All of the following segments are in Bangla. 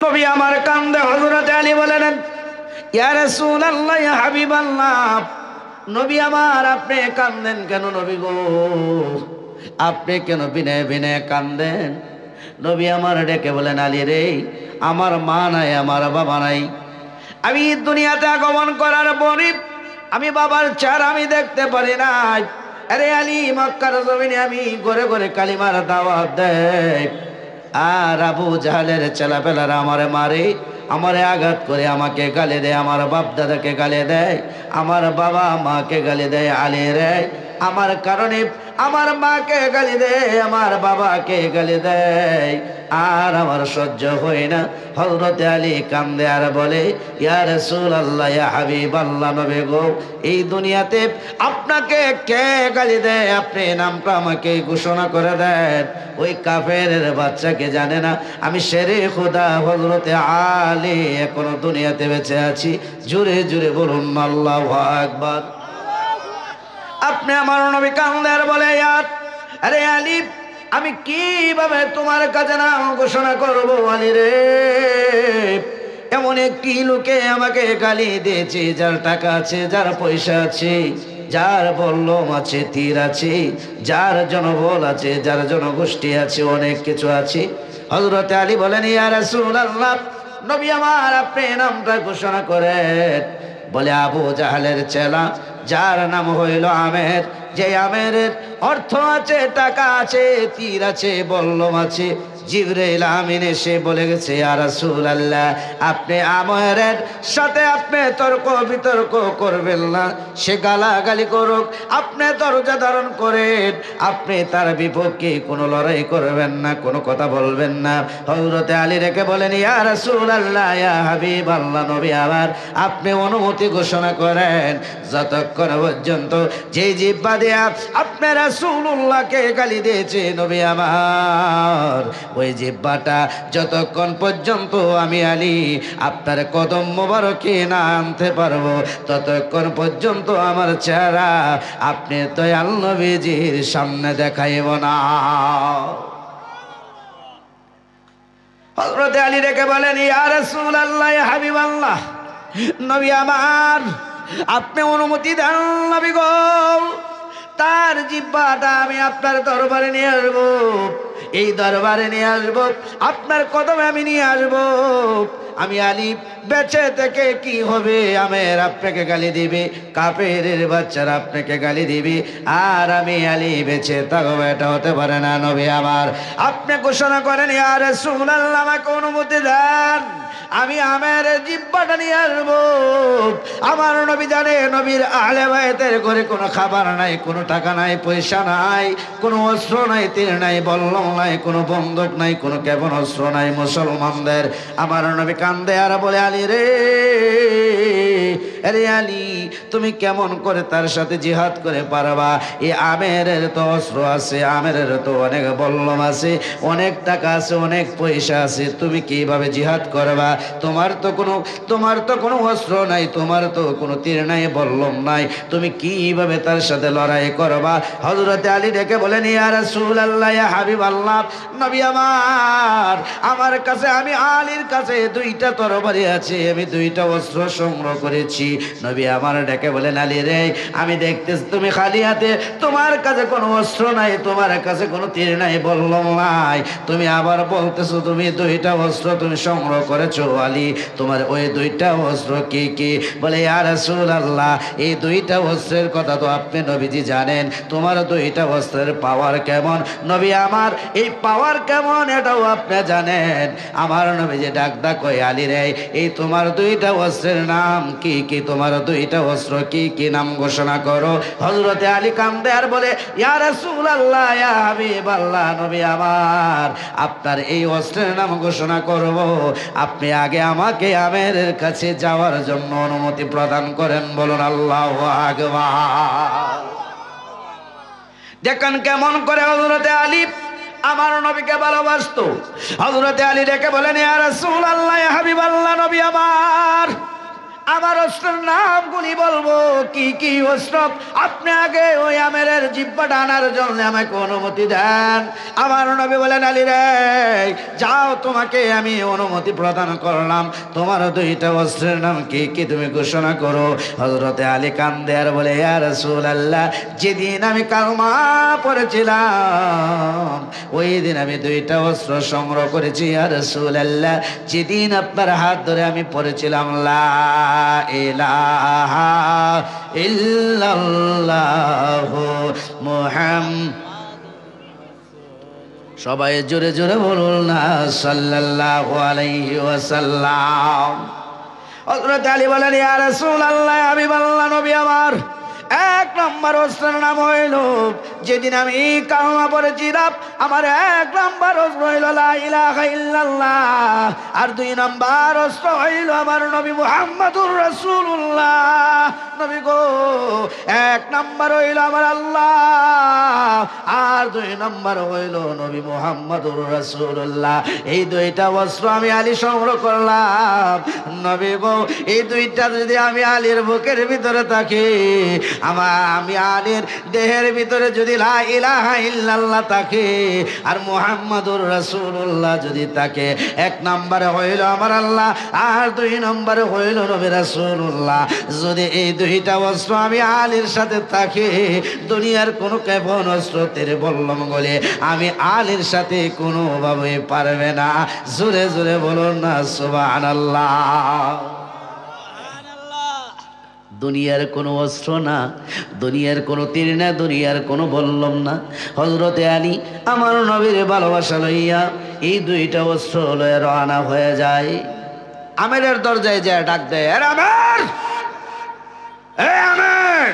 নবী আমার কান্দে হযরত আলী বলেন, ইয়া রাসূলুল্লাহ, ইয়া হাবিবাল্লাহ, নবী আমার আপনি কান্দেন কেন? নবী গো, আপনি কেন বিনয় বিনয় কান্দেন? নবী আমার ডেকে বলেন, আলী রে, আমার মা নাই, আমার বাবা নাই। আমি দুনিয়াতে আগমন করার পরে আমি বাবার চেহারা আমি দেখতে পারি নাই। আরে আলী, মক্কার জমিনে আমি ঘরে ঘরে কালিমার দাওয়াত দেই, আর আবু জাহালের ছেলেপেলারা আমারে মারে, আমারে আঘাত করে আমাকে গালি দেয়, আমার বাপ দাদাকে গালি দেয়, আমার বাবা মাকে গালি দেয়। আলী রে, আমার কারণে আমার মাকে গালি দেয়, আমার বাবাকে গালি দেয়, আর আমার সহ্য হয় না। হযরত আলী কান্দে আর বলে, ইয়া রাসূলুল্লাহ, ইয়া হাবিবাল্লাহ, নবী গো, এই দুনিয়াতে আপনাকে কে গালি দেয়? আপনি নামটা আমাকে ঘোষণা করে দেন। ওই কাফেরের বাচ্চাকে জানে না আমি শেরে খোদা হযরত আলী এখনো দুনিয়াতে বেঁচে আছি। জোরে জোরে বলুন আল্লাহু আকবার। আপনি আমার নবী কান্দে আর বলে, আরে আলী, আমি কিভাবে তোমার কাছে নাম ঘোষণা করব? আলী রে, এমন একটি লোকে আমাকে গালি দিয়েছে, যার টাকা আছে, যার পয়সা আছে, যার বল্লম আছে, তীর আছে, যার জনবল আছে, যার জনগোষ্ঠী আছে, অনেক কিছু আছে। হযরত আলী বলেন, ইয়া রাসূলুল্লাহ, নবী আমার আপনি নামটা ঘোষণা করেন। বলে, আবু জাহালের চেলা, যার নাম হইল আমের, যে আমেরের অর্থ আছে, টাকা আছে, তীর আছে, বল্লম আছে। জিবরাইল আমিন এসে বলে গেছে, ইয়া রাসূলুল্লাহ, আপনি আমেরের সাথে আপনি তর্ক বিতর্ক করবেন না। সে গালাগালি করুক, আপনি দরজা ধারণ করেন, আপনি তার বিপক্ষে কোনো লড়াই করবেন না, কোনো কথা বলবেন না। হযরত আলী রেখে বলেন, ইয়া রাসূলুল্লাহ, ইয়া হাবিবাল্লাহ, নবী আমার আপনি অনুমতি ঘোষণা করেন, যতক্ষণ পর্যন্ত যে জিহ্বা দিয়া আপনি রাসূলুল্লাহকে গালি দিয়েছে নবী আমার, ওই জিহ্বাটা যতক্ষণ পর্যন্ত আমি আলী আপনার কদম মোবারকে না আনতে পারবো, ততক্ষণ পর্যন্ত আমার চেহারা আপনি দয়াল নবীজির সামনে দেখাইব না। হযরত আলী রেখে বলেন, ইয়া রাসূলুল্লাহ, ইয়া হাবিবাল্লাহ, নবী আমার আপনি অনুমতি দেন নবী গো, তার জিহ্বাটা আমি আপনার দরবারে নিয়ে আসবো, এই দরবারে নিয়ে আসবো, আপনার কদমে আমি নিয়ে আসবো। আমি আলী বেঁচে থেকে কি হবে? আমের আপনাকে গালি দিবে, কাফেরের বাচ্চারা আপনাকে গালি দিবে, আর আমি আলী বেঁচে থাকবো, এটা হতে পারে না। নবী আমার আপনি ঘোষণা করেন, ইয়া রাসূলুল্লাহ, আমাকে অনুমতি দেন, আমি আমের জিহ্বাটা নিয়ে আসবো। আমার নবী জানে, নবীর আহলে বায়তের ঘরে কোনো খাবার নাই, কোনো টাকা নাই, পয়সা নাই, কোনো অস্ত্র নাই, তীর নাই, বল্লম নাই, কোনো বন্দুক নাই, কোনো ক্ষেপণাস্ত্র নাই মুসলমানদের। আমার নবী কান্দে আর বলে, আলী রে, আরে আলী, তুমি কেমন করে তার সাথে জিহাদ করে পারবা? এই আমেরের তো অস্ত্র আছে, আমেরের তো অনেক বল্লম আছে, অনেক টাকা আছে, অনেক পয়সা আছে, তুমি কিভাবে জিহাদ করবা? তোমার তো কোনো অস্ত্র নাই, তোমার তো কোনো তীর নাই, বল্লম নাই, তুমি কিভাবে তার সাথে লড়াই করবা? হযরত আলী ডেকে বলেন, ইয়া রাসূলুল্লাহ, ইয়া হাবিবাল্লাহ, নবী আমার কাছে, আমি আলীর কাছে দুইটা তরবারি আছে, আমি দুইটা অস্ত্র সংগ্রহ করেছি। নবী আমার ডেকে বলেন, আলী রে, আমি দেখতেছি তুমি খালি হাতে, তোমার কাছে কোনো অস্ত্র নাই, তোমার কাছে কোনো তীর নাই, বল্লম নাই, তুমি আবার বলতেছো তুমি দুইটা অস্ত্র তুমি সংগ্রহ করেছো। আলী, তোমার ওই দুইটা অস্ত্র কি কি? বলে, ইয়া রাসূলুল্লাহ, এই দুইটা অস্ত্রের কথা তো আপনি নবীজি জানেন, তোমার দুইটা অস্ত্রের পাওয়ার কেমন। নবী আমার এই পাওয়ার কেমন এটাও আপনি জানেন। আমার নবীজি ডাক কই, আলী রে, এই তোমার দুইটা অস্ত্রের নাম কি কি? তোমার দুইটা অস্ত্র কি কি? নাম ঘোষণা করো। হযরত আলী কান্দে আর বলে, ইয়া রাসূলুল্লাহ, ইয়া হাবিবাল্লাহ, নবী আমার আপনার এই অস্ত্রের নাম ঘোষণা করব, আপনি আগে আমাকে আমেরের কাছে যাওয়ার জন্য অনুমতি প্রদান করেন। বলুন আল্লাহু আকবার। দেখেন কেমন করে হযরত আলী আমার নবীকে ভালোবাসতো। হযরত আলী ডেকে বলেন, ইয়া রাসূলুল্লাহ, ইয়া হাবিবাল্লাহ, নবী আমার নাম্বার অস্ত্রের নামগুলি বলবো কি কি অস্ত্র। আপনি আগে ওই আমেরের জিহ্বাটা আনার জন্য আমাকে অনুমতি দেন। আমার নবী বলেন, আলী রে যাও, তোমাকে আমি অনুমতি প্রদান করলাম, তোমার দুইটা অস্ত্রের নাম কি কি তুমি ঘোষণা করো। হযরতে আলী কান্দে আর বলে, ইয়া রাসূলুল্লাহ, যেদিন আমি কালমা পড়েছিলাম ওই দিন আমি দুইটা অস্ত্র সংগ্রহ করেছি ইয়া রাসূলুল্লাহ। যেদিন আপনার হাত ধরে আমি পড়েছিলাম লা ইলাহা ইল্লাল্লাহু মুহাম্মাদ, সবাই জোরে জোরে বলুন না সাল্লাল্লাহু আলাইহি ওয়াসাল্লাম। হযরত আলী বলেন, ইয়া রাসূলুল্লাহ, হাবিবাল্লাহ, নবী আমার, এক নম্বর অস্ত্রের নাম হইল, যেদিন আমি কালমা পড়েছিলাম আমার এক নম্বর অস্ত্র হইল লা ইলাহা ইল্লাল্লাহ, আর দুই নম্বর অস্ত্র হইল আমার নবী মুহাম্মদুর রাসূলুল্লাহ। নবী গো, এক নম্বর হইল আমার আল্লাহ, আর দুই নম্বর হইল নবী মুহাম্মদুর রাসূলুল্লাহ। এই দুইটা অস্ত্র আমি আলী সংগ্রহ করলাম। নবী গো, এই দুইটা যদি আমি আলীর বুকের ভিতরে থাকি, আমি আলীর দেহের ভিতরে যদি লা ইলাহা ইল্লাল্লাহ থাকে আর মুহাম্মাদুর রাসূলুল্লাহ যদি থাকে, এক নম্বরে হইল আমার আল্লাহ, আর দুই নম্বরে হইল নবী রাসূলুল্লাহ। যদি এই দুইটা অস্ত্র আমি আলীর সাথে থাকি, দুনিয়ার কোনো কেবল অস্ত্র তেরে বললাম বলে আমি আলীর সাথে কোনোভাবে পারবে না। জোরে জোরে বলুন না সুবহানাল্লাহ। দুনিয়ার কোনো অস্ত্র না, দুনিয়ার কোনো তীর না, দুনিয়ার কোনো বললাম না। হযরতে আলী আমার নবীর ভালোবাসা লইয়া এই দুইটা অস্ত্র লয়ে রওনা হয়ে যায়। আমেরের দরজায় যায় ডাক দেয়, এ আমের, এ আমের।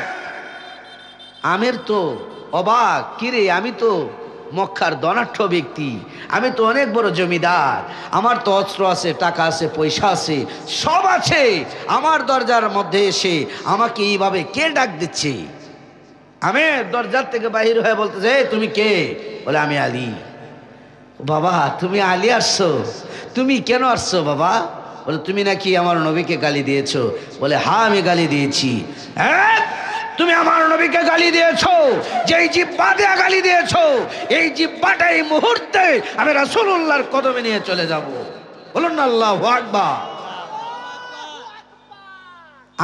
আমের তো অবাক, কিরে আমি তো মক্কার ধনাঢ্য ব্যক্তি, আমি তো অনেক বড় জমিদার, আমার তো অস্ত্র আছে, টাকা আছে, পয়সা আছে, সব আছে, আমার দরজার মধ্যে এসে আমাকে এইভাবে কে ডাক দিচ্ছে? আমি দরজার থেকে বাহির হয়ে বলতেছে, এই তুমি কে? বলে আমি আলী। বাবা তুমি আলী আসছো, তুমি কেন আসছো বাবা? বলে তুমি নাকি আমার নবীকে গালি দিয়েছো। বলে হ্যাঁ আমি গালি দিয়েছি। হ্যাঁ তুমি আমার নবীকে গালি দিয়েছো, যেই জিহ্বা দিয়ে গালি দিয়েছো, এই জিহ্বাটা এই মুহূর্তে আমি রাসূলুল্লাহর কদমে নিয়ে চলে যাব। বলুন না আল্লাহু আকবার।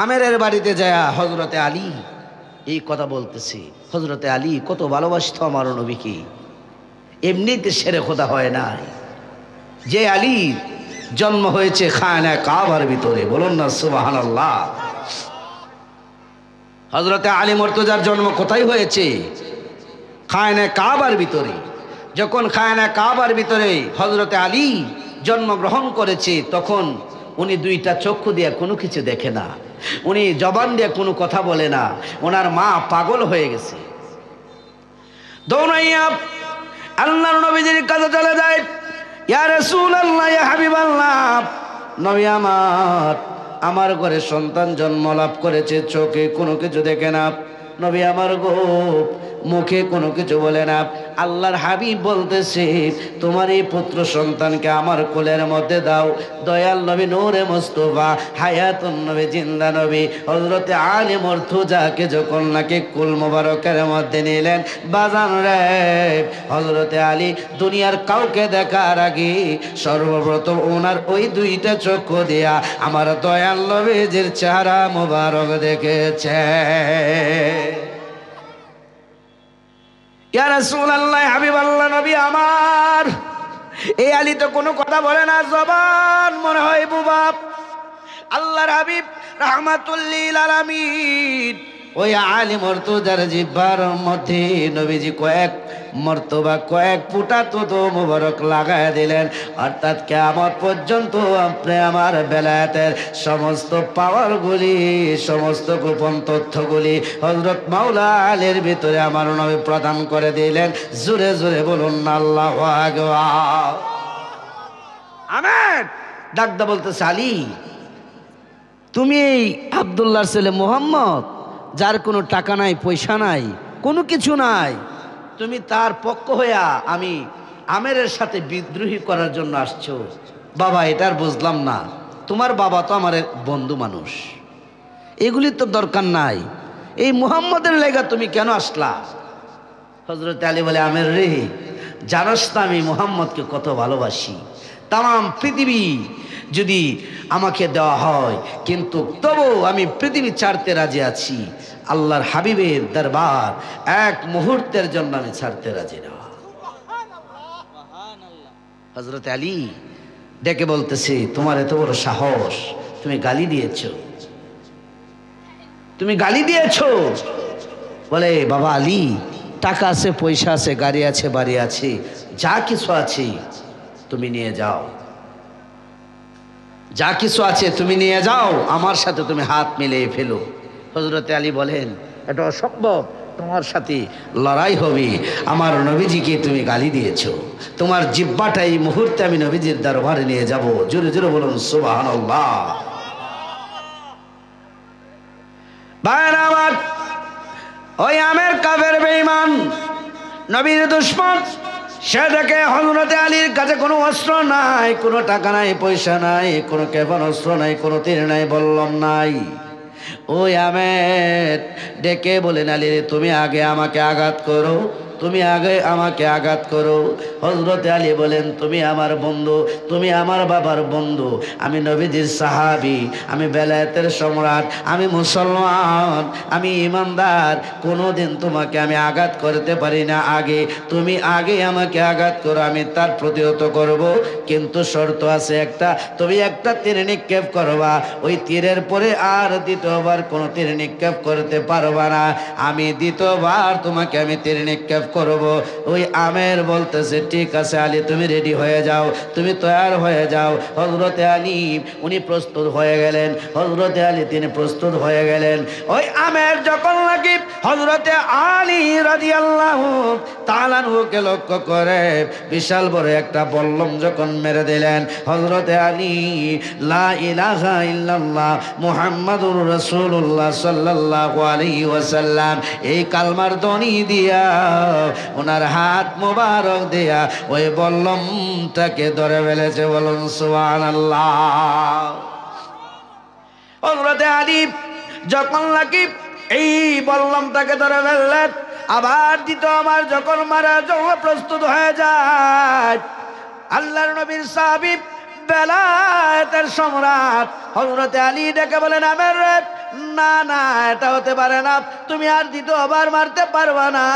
আমেরের বাড়িতে যায় হযরতে আলী এই কথা বলতেছে। হযরতে আলী কত ভালোবাসতো আমার নবীকে, এমনিতে সেরে খোদা হয় না। যে আলীর জন্ম হয়েছে খানা কাবার ভিতরে, বলুন না সুবহানাল্লাহ। হযরতে আলী মুর্তজার জন্ম কোথায় হয়েছে? খায়না কাবার ভিতরে। যখন খায়না কাবার ভিতরে হযরতে আলী জন্মগ্রহণ করেছে, তখন উনি দুইটা চক্ষু দিয়ে কোনো কিছু দেখে না, উনি জবান দিয়ে কোনো কথা বলে না, ওনার মা পাগল হয়ে গেছে। দৌড়াইয়া আল্লাহর নবীজির কাছে চলে যায়, ইয়া রাসূলুল্লাহ, ইয়া হাবিবাল্লাহ, নবী আমার ঘরে সন্তান জন্ম লাভ করেছে, চোখে কোনো কিছু দেখে না, নবী আমার গো মুখে কোনো কিছু বলে না। আল্লাহর হাবিব বলতেছে, তোমার এই পুত্র সন্তানকে আমার কোলের মধ্যে দাও। দয়াল নবী নূরে মুস্তাফা হায়াতুন নবী জিন্দা নবী হযরতে আলী মুর্তজাকে যখন নাকি কুল মোবারকের মধ্যে নিলেন, বাজান রে, হযরতে আলী দুনিয়ার কাউকে দেখার আগে সর্বপ্রথম ওনার ওই দুইটা চক্ষু দিয়া আমার দয়াল নবীজির চেহারা মোবারক দেখেছে। ইয়া রাসূলুল্লাহ, হাবিবাল্লাহ, নবী আমার। এই আলী তো কোনো কথা বলে না, জবান মনে হয় বুবা। আল্লাহর হাবিব রাহমাতুল লিল আলামিন ওই আলী মুর্তজার জিহ্বার মধ্যে নবীজি কয়েক মর্তবা কয়েক ফুটা তো মুবারক লাগায় দিলেন। অর্থাৎ কিয়ামত পর্যন্ত আপনি আমার বেলায়েতের সমস্ত পাওয়ারগুলি, সমস্ত গোপন তথ্যগুলি হযরত মাওলা আলীর ভিতরে আমার নবী প্রদান করে দিলেন। জোরে জোরে বলুন না আল্লাহু আকবার। আমেন। ডাকদা বলতেছে, আলী তুমি এই আব্দুল্লাহর ছেলে মুহাম্মদ, যার কোনো টাকা নাই, পয়সা নাই, কোনো কিছু নাই, তুমি তার পক্ষ হইয়া আমি আমেরের সাথে বিদ্রোহী করার জন্য আসছো? বাবা এটা আর বুঝলাম না, তোমার বাবা তো আমার বন্ধু মানুষ, এগুলি তো দরকার নাই, এই মুহাম্মদের লেগা তুমি কেন আসলা? হযরত আলী বলে, আমের রে, জানোস না আমি মুহাম্মদকে কত ভালোবাসি, তাম পৃথিবী যদি আমাকে দেওয়া হয় কিন্তু তবু আমি পৃথিবী ছাড়তে রাজি আছি, আল্লাহর হাবিবের দরবার এক মুহূর্তের জন্য আমি ছাড়তে রাজি না। হযরত আলী ডেকে বলতেছে, তোমার এত বড় সাহস, তুমি গালি দিয়েছ, তুমি গালি দিয়েছ। বলে, বাবা আলী, টাকা আছে, পয়সা আছে, গাড়ি আছে, বাড়ি আছে, যা কিছু আছে তুমি নিয়ে যাও, যা কিছু আছে তুমি নিয়ে যাও, আমার সাথে তুমি হাত মিলিয়ে ফেলো। হযরত আলী বলেন, এটা অসম্ভব, তোমার সাথে লড়াই হবে, আমার নবীজিকে তুমি গালি দিয়েছো, তোমার জিহ্বাটা এই মুহূর্তে আমি নবীজির দরবারে নিয়ে যাব। জোরে জোরে বলুন সুবহানাল্লাহ। ভাইরা আমার, ওই আমের কাফের বেঈমান নবীর দুশমন, সে দেখে হযরত আলীর কাছে কোনো অস্ত্র নাই, কোনো টাকা নাই, পয়সা নাই, কোনো ক্ষেপণাস্ত্র নাই, কোনো তীর নাই, বললাম নাই। ওই আমের ডেকে বলেন, আলী রে, তুমি আগে আমাকে আঘাত করো, তুমি আগে আমাকে আঘাত করো। হযরত আলী বলেন, তুমি আমার বন্ধু, তুমি আমার বাবার বন্ধু, আমি নবীজির সাহাবী, আমি বেলায়েতের সম্রাট, আমি মুসলমান, আমি ইমানদার, কোনোদিন তোমাকে আমি আঘাত করতে পারি না। আগে তুমি আগে আমাকে আঘাত করো, আমি তার প্রতিহত করব, কিন্তু শর্ত আছে একটা, তুমি একটা তীর নিক্ষেপ করবা, ওই তীরের পরে আর দ্বিতীয়বার কোনো তীর নিক্ষেপ করতে পারবা না, আমি দ্বিতীয়বার তোমাকে আমি তীর নিক্ষেপ করব। ওই আমের বলতেছে, ঠিক আছে আলী, তুমি রেডি হয়ে যাও, তুমি তৈয়ার হয়ে যাও। হযরতে আলী উনি প্রস্তুত হয়ে গেলেন, হযরতে আলী তিনি প্রস্তুত হয়ে গেলেন। ওই আমের যখন নাকি হযরতে আলী রাদিয়াল্লাহু তাআলা আনহুকে লক্ষ্য করে বিশাল বড় একটা বল্লম যখন মেরে দিলেন, হযরতে আলী লা ইলাহা ইল্লাল্লাহ মুহাম্মাদুর রাসূলুল্লাহ সাল্লাল্লাহু আলাইহি ওয়াসাল্লাম এই কালমার ধ্বনি দিয়া ওনার হাত মোবারক দিয়া ওই বল্লমটাকে ধরে ফেলেছে। বলুন সুবহানাল্লাহ। হযরতে আলী যখন নাকি এই বল্লমটাকে ধরে ফেললেন, আবার দ্বিতীয়বার যখন মারার জন্য প্রস্তুত হয়ে যায়, আল্লাহর নবীর সাহাবী বেলায়েতের সম্রাট হযরতে আলী ডেকে বলেন, আমের রে, না না, এটা হতে পারে না, তুমি আর দ্বিতীয়বার মারতে পারবা না,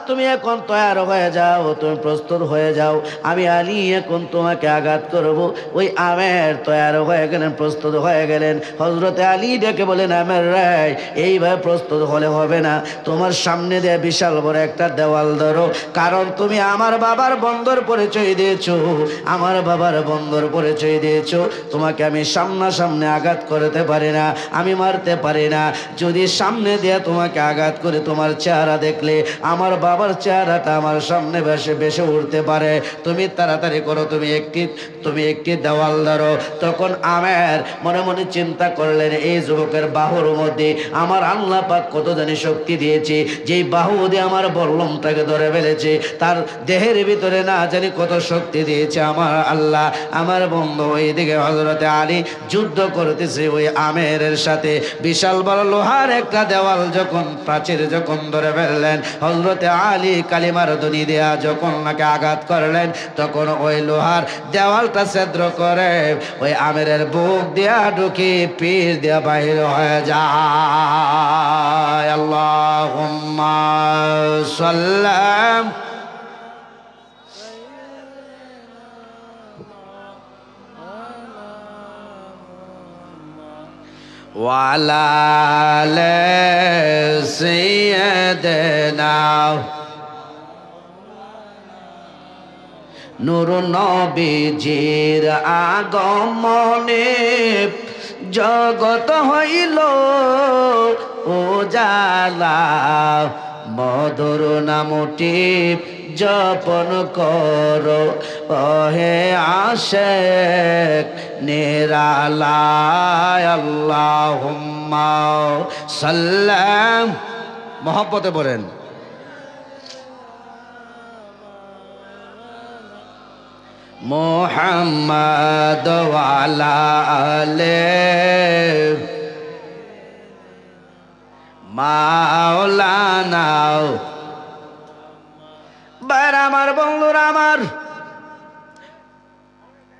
তুমি এখন তৈয়ার হয়ে যাও, তুমি প্রস্তুত হয়ে যাও, আমি আলী এখন তোমাকে আঘাত করব। ওই আমের তৈয়ার হয়ে গেলেন, প্রস্তুত হয়ে গেলেন। হযরতে আলী ডেকে বলেন, আমের রে, এইভাবে প্রস্তুত হলে হবে না, তোমার সামনে দিয়ে বিশাল বড় একটা দেওয়াল ধরো, কারণ তুমি আমার বাবার বন্ধর পরিচয় দিয়েছো, আমার বাবার বন্ধর পরিচয় দিয়েছো, তোমাকে আমি সামনাসামনি আঘাত করতে পারি না, আমি মারতে পারি না, যদি সামনে দিয়ে তোমাকে আঘাত করে তোমার চেহারা দেখলে আমার বাবার চেহারাটা আমার সামনে বেশে উঠতে পারে, তুমি তাড়াতাড়ি করো, তুমি একটি দেওয়াল ধরো। তখন আমের মনে মনে চিন্তা করলেন, এই যুবকের বাহুর মধ্যে আমার আল্লাহ পাক কত জানি শক্তি দিয়েছে, যেই বাহু দিয়ে আমার বল্লমটাকে ধরে ফেলেছে, তার দেহের ভিতরে না জানি কত শক্তি দিয়েছে আমার আল্লাহ। আমার বন্ধু এইদিকে হযরতে আলী যুদ্ধ করতেছে ওই আমেরের সাথে, বিশাল বড় লোহার একটা দেওয়াল যখন প্রাচীর যখন ধরে ফেললেন, হযরতে আলী কালিমার ধ্বনি দেয়া যখন নাকি আঘাত করলেন, তখন ওই লোহার দেওয়ালটা ছিদ্র করে ওই আমেরের বুক দিয়া ঢুকে পিঠ দিয়া বাহির হয়ে যায়। আল্লাহুম্মা সাল্লাম ওয়ালা আলি সাইয়্যিদিনা নূর নবীজির আগমনে জগৎ হইল উজালা, মধুর নামটি জপন করো ওহে আশিক নিরালায়। আল্লাহুম্মা সাল্লাম, মহব্বতে বলেন, মুহাম্মদ ওয়া আলা আলিহি মাওলানা। বাইরে আমার বন্ধুরা আমার,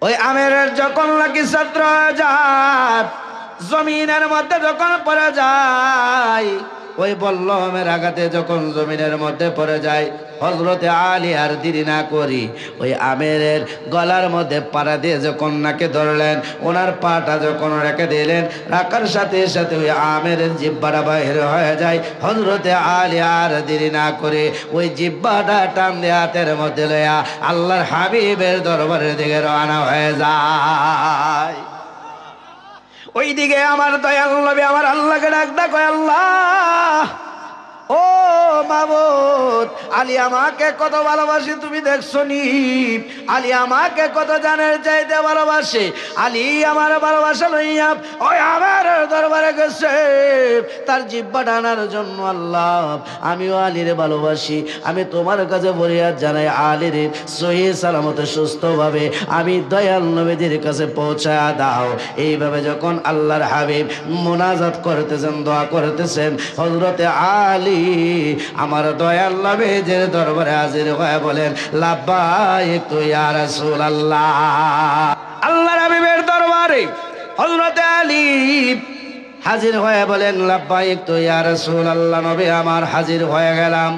ওই আমেরের যখন নাকি ছাত্র যায়, জমিনের মধ্যে যখন পড়ে যায়, ওই বল্লমের আঘাতে যখন জমিনের মধ্যে পড়ে যায়, হযরতে আলী আর দেরি না করি ওই আমেরের গলার মধ্যে পাড়া দিয়ে যখন নাকে ধরলেন, ওনার পাটা যখন রেখে দিলেন, রাখার সাথে সাথে ওই আমেরের জিহ্বাটা বাইর হয়ে যায়। হযরতে আলী আর দেরি না করে ওই জিহ্বাটা টান দিয়ে হাতের মধ্যে লইয়া আল্লাহর হাবিবের দরবারের দিকে রওনা হয়ে যায়। ওইদিকে আমার দয়াল নবী আমার আল্লাহকে ডাক কয়, আল্লাহ ও মাবুদ, আলী আমাকে কত ভালোবাসে তুমি দেখছো নি? আলী আমাকে কত জানের চাইতে ভালোবাসে। আলী আমার ভালোবাসা লইয়া ওই আমার দরবারে গেছে তার জিহ্বা টানার জন্য। আল্লাহ আমিও আলীরে ভালোবাসি, আমি তোমার কাছে ফরিয়াদ জানাই, আলীর সহি সালামতে সুস্থভাবে আমি দয়াল নবীদের কাছে পৌঁছা দাও। এইভাবে যখন আল্লাহর হাবিব মুনাজাত করতেছেন, দোয়া করতেছেন, হযরতে আলী আমার দয়াল নবীর দরবারে হাজির হয়ে বলেন, লাব্বাইক তু ইয়া রাসূলুল্লাহ। আল্লাহর হাবিবের দরবারে হযরতে আলী হাজির হয়ে বলেন, লাব্বাইক তু ইয়া রাসূলুল্লাহ, নবী আমার হাজির হয়ে গেলাম।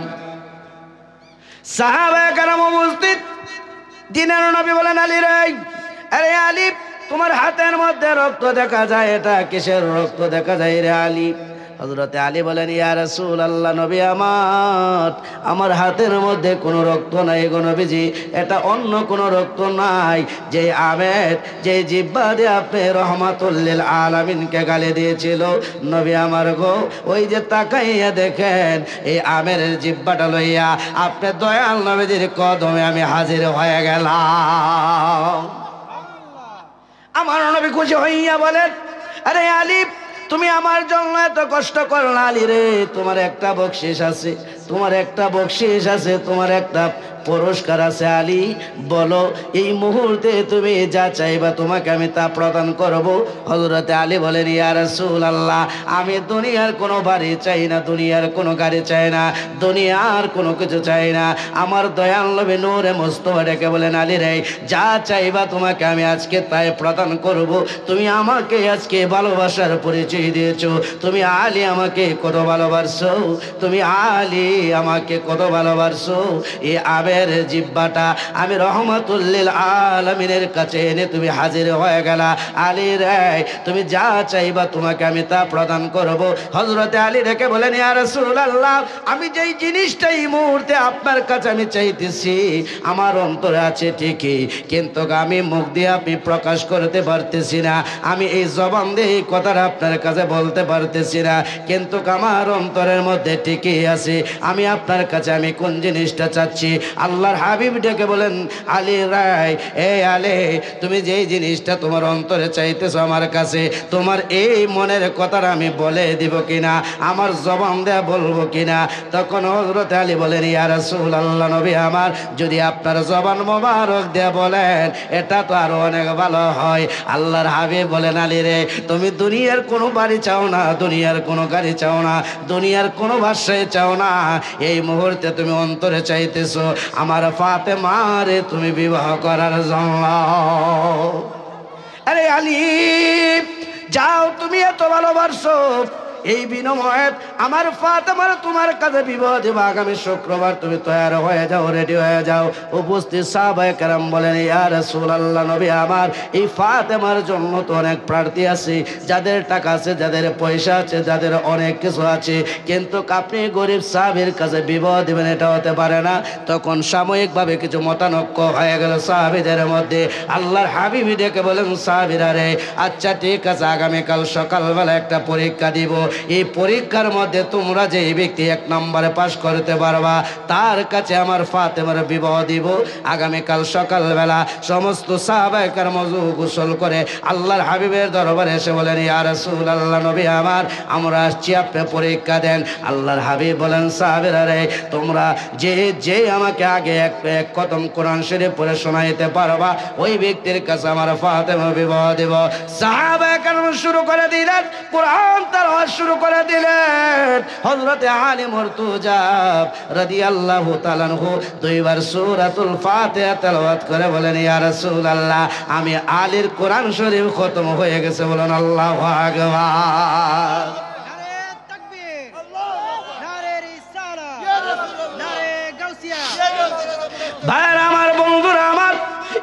সাহাবায়ে কেরাম উপস্থিত। দিনের নবী বলেন, আলী রে, আরে আলী তোমার হাতের মধ্যে রক্ত দেখা যায়, এটা কিসের রক্ত দেখা যায় রে আলী? হযরতে আলী বলেন, ইয়া রাসূলুল্লাহ, নবী আমার হাতের মধ্যে কোনো রক্ত নাই গো নবীজি, এটা অন্য কোনো রক্ত নাই। যে আমের যে জিহ্বা দিয়ে আপনি রহমাতুল লিল আলামিনকে গালি দিয়েছিল নবী আমার গো, ওই যে তাকাইয়া দেখেন এই আমের জিহ্বাটা লইয়া আপনি দয়াল নবীজির কদমে আমি হাজির হয়ে গেলাম। আমার নবী খুশি হইয়া বলেন, আরে আলী তুমি আমার জন্য এত কষ্ট করলা, আলী রে তোমার একটা বকশিশ আছে, তোমার একটা বকশিশ আছে, তোমার একটা পুরস্কার আছে। আলী বলো এই মুহূর্তে তুমি যা চাইবা তোমাকে আমি তা প্রদান করব। হযরতে আলী বলেন, ইয়া রাসূলুল্লাহ, আমি দুনিয়ার কোনো বাড়ি চাই না, দুনিয়ার কোনো গাড়ি চাই না, দুনিয়ার কোনো কিছু চাই না। আমার দয়াল নবী নূরে মুস্তফা ডেকে বলেন, আলী রে যা চাইবা তোমাকে আমি আজকে তাই প্রদান করব। তুমি আমাকে আজকে ভালোবাসার পরিচয় দিয়েছো, তুমি আলী আমাকে কত ভালোবাসো, তুমি আলী আমাকে কত ভালোবাসো। এই আবের জিহ্বাটা আমি রহমাতুল লিল আলামিনের কাছে এনে তুমি হাজির হয়ে গেলা। আলী রে তুমি যা চাইবা তোমাকে আমি তা প্রদান করব। হযরতে আলী রেখে বলেন, ইয়া রাসূলুল্লাহ, আমি যেই জিনিসটা এই মুহূর্তে আপনার কাছে আমি চাইতেছি আমার অন্তরে আছে ঠিকই, কিন্তু আমি মুখ দিয়ে আমি প্রকাশ করতে পারতেছি না, আমি এই জবান দিয়ে এই কথাটা আপনার কাছে বলতে পারতেছি না, কিন্তু আমার অন্তরের মধ্যে ঠিকই আছে। আমি আপনার কাছে আমি কোন জিনিসটা চাচ্ছি? আল্লাহর হাবিব ডেকে বলেন, আলী রায়, এ আলী তুমি যেই জিনিসটা তোমার অন্তরে চাইতেছো আমার কাছে, তোমার এই মনের কথাটা আমি বলে দিব কিনা, আমার জবান দেয়া বলবো কিনা? তখন হযরত আলী বলেন, ইয়া রাসূলুল্লাহ, নবী আমার যদি আপনার জবান মোবারক দেয়া বলেন এটা তো আরো অনেক ভালো হয়। আল্লাহর হাবিব বলেন, আলী রে তুমি দুনিয়ার কোনো বাড়ি চাও না, দুনিয়ার কোনো গাড়ি চাও না, দুনিয়ার কোনো ভাষায় চাও না, এই মুহূর্তে তুমি অন্তরে চাইতেছো আমার ফাতেমারে তুমি বিবাহ করার জন্য। আরে আলী যাও, তুমি এত ভালোবাসো, এই বিনিময়ে আমার ফাতেমার তোমার কাছে বিবাহ দেব। আগামী শুক্রবার তুমি তৈরি হয়ে যাও, রেডি হয়ে যাও। উপস্থিত সাহাবায়ে কেরাম বলেন, ইয়া রাসূলুল্লাহ, নবী আমার এই ফাতেমার জন্য তো অনেক প্রার্থী আছে, যাদের টাকা আছে, যাদের পয়সা আছে, যাদের অনেক কিছু আছে, কিন্তু আপনি গরিব সাহাবীর কাছে বিবাহ দেবেন এটা হতে পারে না। তখন সাময়িকভাবে কিছু মতানৈক্য হয়ে গেল সাহাবীদের মধ্যে। আল্লাহর হাবিব ডেকে বলেন, সাহাবীরা রে আচ্ছা ঠিক আছে, আগামীকাল সকালবেলা একটা পরীক্ষা দিব, এই পরীক্ষার মধ্যে তোমরা যে ব্যক্তি 1 নম্বরে পাশ করতে পারবা তার কাছে আমার ফাতেমার বিবাহ দিব। আগামীকাল সকালবেলা সমস্ত সাহাবায়ে কেরাম ওযু গোসল করে আল্লাহর হাবিবের দরবারে এসে বলেন, ইয়া রাসূলুল্লাহ, নবী আমার আমরা আসছি, আপনি পরীক্ষা দেন। আল্লাহর হাবিব বলেন, সাহাবীরা রে তোমরা যে আমাকে আগে এক কদম কোরআন শরীফ পড়ে শোনাইতে পারবা ওই ব্যক্তির কাছে আমার ফাতেমা বিবাহ দিব। সাহাবায়ে কেরাম শুরু করে দিলেন কোরআন তেলাওয়াত শুরু করে দিলেন। হযরতে আলী মুর্তজা রাদিয়াল্লাহু তাআলা আনহু দুইবার সূরাতুল ফাতিহা তেলাওয়াত করে বলেন, ইয়া রাসূলুল্লাহ, আমি আলীর কোরআন শরীফ খতম হয়ে গেছে। বলেন আল্লাহু আকবার। ভাইরা আমার, বন্ধুরা আমার,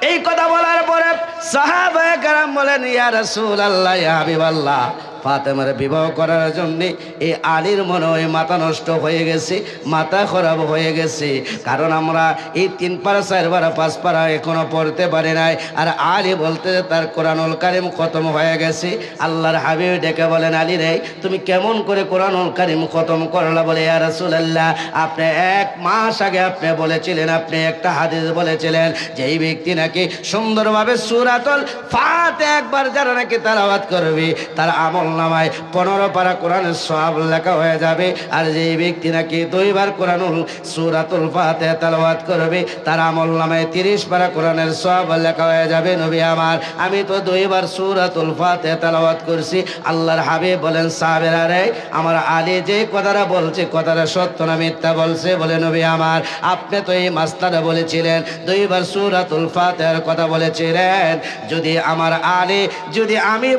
এই কথা বলার পরে সাহাবায়ে কেরাম বলেন, ইয়া রাসূলুল্লাহ, ইয়া হাবিবাল্লাহ, ফাতেমার বিবাহ করার জন্য এই আলীর মনে হয় মাথা নষ্ট হয়ে গেছে, মাথা খারাপ হয়ে গেছে। কারণ আমরা এই 3 পারা 4 পারা 5 পারা এখনো পড়তে পারি নাই, আর আলী বলতে তার কোরআনুল কারীম খতম হয়ে গেছে। আল্লাহর হাবিব ডেকে বলেন, আলী রে, তুমি কেমন করে কোরআনুল কারীম খতম করলা? বলে, ইয়া রাসূলুল্লাহ, আপনি 1 মাস আগে আপনি বলেছিলেন, আপনি একটা হাদিস বলেছিলেন যে এই ব্যক্তি নাকি সুন্দরভাবে সূরাতুল ফাতিহা একবার যারা নাকি তেলাওয়াত করবে তার আমল নামায় 15 পারা কোরআনের সওয়াব লেখা হয়ে যাবে। আর যেই ব্যক্তি নাকি 2 বার কোরআনুল সূরাতুল ফাতিহা তেলাওয়াত করবে তার আমল নামায় 30 পারা কোরআনের সওয়াব লেখা হয়ে যাবে। নবী আমার, আমি তো 2 বার সূরাতুল ফাতিহা তেলাওয়াত করছি। আল্লাহর হাবিব বলেন, সাহাবীরা রে, আমার আলী যে কথাটা বলছে কথাটা সত্য না মিথ্যা বলছে? বলে, নবী আমার, আপনি তো এই মাসলাটা বলেছিলেন, 2 বার সূরাতুল ফাতিহার কথা বলেছিলেন। যদি আমার আলী, যদি আমি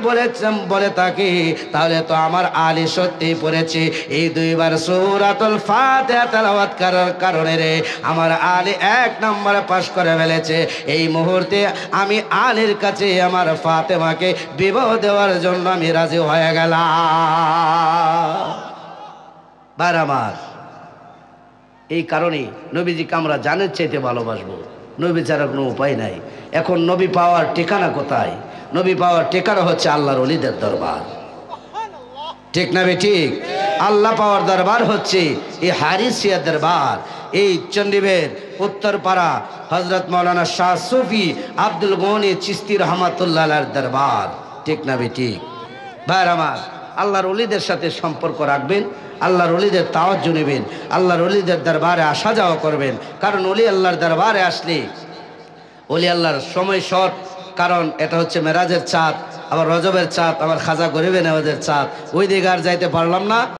বলে থাকি, তাহলে তো আমার আলী সত্যি পড়েছে। এই 2 বার সূরাতুল ফাতিহা তেলাওয়াত করার কারণে রে আমার আলী 1 নম্বরে পাশ করে ফেলেছে। এই মুহূর্তে আমি আলীর কাছে আমার ফাতেমাকে বিবাহ দেওয়ার জন্য আমি রাজি হয়ে গেলাম। বার আমার, এই কারণে নবীজিকে আমরা জানের চাইতে ভালোবাসবো। নবী ছাড়া কোনো উপায় নাই। এখন নবী পাওয়ার ঠিকানা কোথায়? নবী পাওয়ার ঠিকানা হচ্ছে আল্লাহর ওলিদের দরবার। ঠিক না ঠিক? আল্লাহ পাওয়ার দরবার হচ্ছে এই হারিসিয়া দরবার, এই চন্ডীবের উত্তরপাড়া হযরত মাওলানা শাহ সুফি আব্দুল গনি চিশতি রহমাতুল্লাহ আলাইহির দরবার। ঠিক না ঠিক? ভাই আমার, আল্লাহর ওলিদের সাথে সম্পর্ক রাখবেন, আল্লাহর ওলিদের তাওয়াজ্জ নেবেন, আল্লাহর ওলিদের দরবারে আসা যাওয়া করবেন। কারণ ওলি আল্লাহর দরবারে আসলে ওলি আল্লাহর সময় শর্ট, কারণ এটা হচ্ছে মেরাজের চাঁদ, আবার রজবের চাঁদ, আবার খাজা গরিবে নেওয়াজের চাঁদ। ওই দিকে আর যাইতে পারলাম না।